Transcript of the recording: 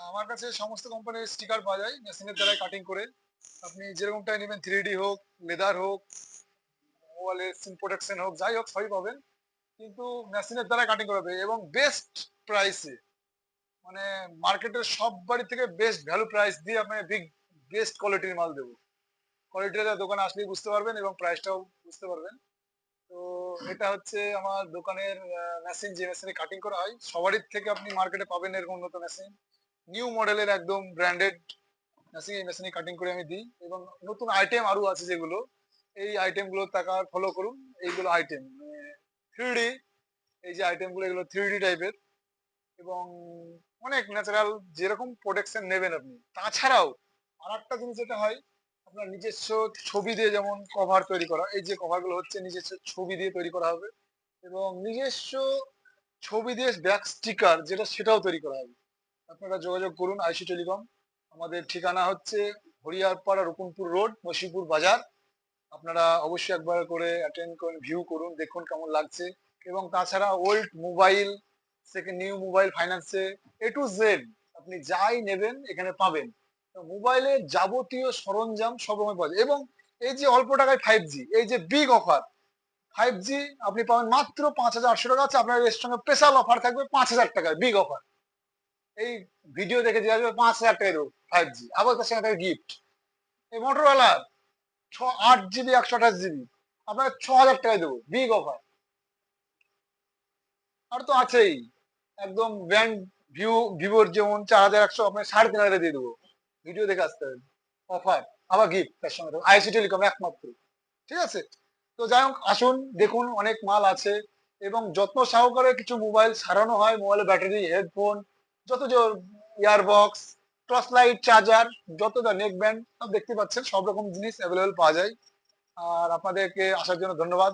আমার কাছে সমস্ত কোম্পানির স্টিকার পাওয়া যায় মেশিনের দ্বারাই কাটিং করে। আপনি যেরকমটাই নেবেন 3D হোক, লেদার হোক, মোবাইলের সিম প্রোটেকশন হোক, যাই হোক সবই পাবেন। কিন্তু মেশিনের দ্বারা কাটিং করা হবে এবং বেস্ট প্রাইসে, মানে মার্কেটের সব বাড়ি থেকে বেস্ট ভ্যালু প্রাইস দিয়ে আপনাকে বেস্ট কোয়ালিটির মাল দেবো। কোয়ালিটিটা দোকানে আসলেই বুঝতে পারবেন এবং প্রাইসটাও বুঝতে পারবেন। তো এটা হচ্ছে আমার দোকানের মেশিন, যে মেশিনে কাটিং করা হয়। সবারই থেকে আপনি মার্কেটে পাবেন এরকম উন্নত মেশিন, নিউ মডেলের একদম ব্র্যান্ডেড মেশিন। এই মেশিনে কাটিং করে আমি দিই এবং নতুন আইটেম আরো আছে যেগুলো, এই আইটেম গুলো টাকা ফলো করুন। এইগুলো আইটেম 3D, এই যে আইটেম গুলো এগুলো 3D টাইপের এবং অনেক ন্যাচারাল, যেরকম প্রোটেকশন নেবেন আপনি। তাছাড়াও আর একটা জিনিস যেটা হয়, আপনার নিজস্ব ছবি দিয়ে যেমন কভার তৈরি করা, এই যে কভার গুলো হচ্ছে নিজস্ব ছবি দিয়ে তৈরি করা হবে এবং নিজস্ব ছবি দিয়ে ব্যাক স্টিকার যেটা, সেটাও তৈরি করা হবে। আপনারা যোগাযোগ করুন আইসি টেলিকম। আমাদের ঠিকানা হচ্ছে হরিয়ারপাড়া, রকুনপুর রোড, বশিপুর বাজার। আপনারা অবশ্যই একবার করে অ্যাটেন্ড করুন, ভিউ করুন, দেখুন কেমন লাগছে। এবং তাছাড়া old mobile, second new mobile ফাইন্যান্সে এ টু জেড আপনি যাই নেবেন এখানে পাবেন। মোবাইলের যাবতীয় সরঞ্জাম সব রকমের পাওয়া যায় এবং এই যে অল্প টাকায় 5G, এই যে বিগ অফার 5G আপনি পাবেন মাত্র 5,800 টাকা। আছে আপনার এর সঙ্গে স্পেশাল অফার থাকবে 5,000 টাকায়, বিগ অফার। এই ভিডিও দেখে দিয়ে আসবে 5,000 টাকা দেবো 5G, আবার তার সঙ্গে থাকবে গিফট। এই মোটরওয়ালা 8 GB 128 GB আপনার 6,000 টাকায় দেবো, বিগ অফার। আর তো আছেই একদম ব্র্যান্ড ভিভোর যেমন 4,100 আপনার 3,500 দিয়ে দেবো, ভিডিও দেখে আসতে হবে, অফার, আবার গিফট তার সঙ্গে আইসি টেলিকম একমাত্র। ঠিক আছে? তো যাই হোক, আসুন দেখুন, অনেক মাল আছে এবং যত্ন সহকারে কিছু মোবাইল সারানো হয়। মোবাইলের ব্যাটারি, হেডফোন, যত ইয়ারবক্স, টর্চ লাইট, চার্জার, যত যা নেক ব্যান্ড সব দেখতে পাচ্ছেন, সব রকম জিনিস অ্যাভেলেবেল পাওয়া যায়। আর আপনাদেরকে আসার জন্য ধন্যবাদ।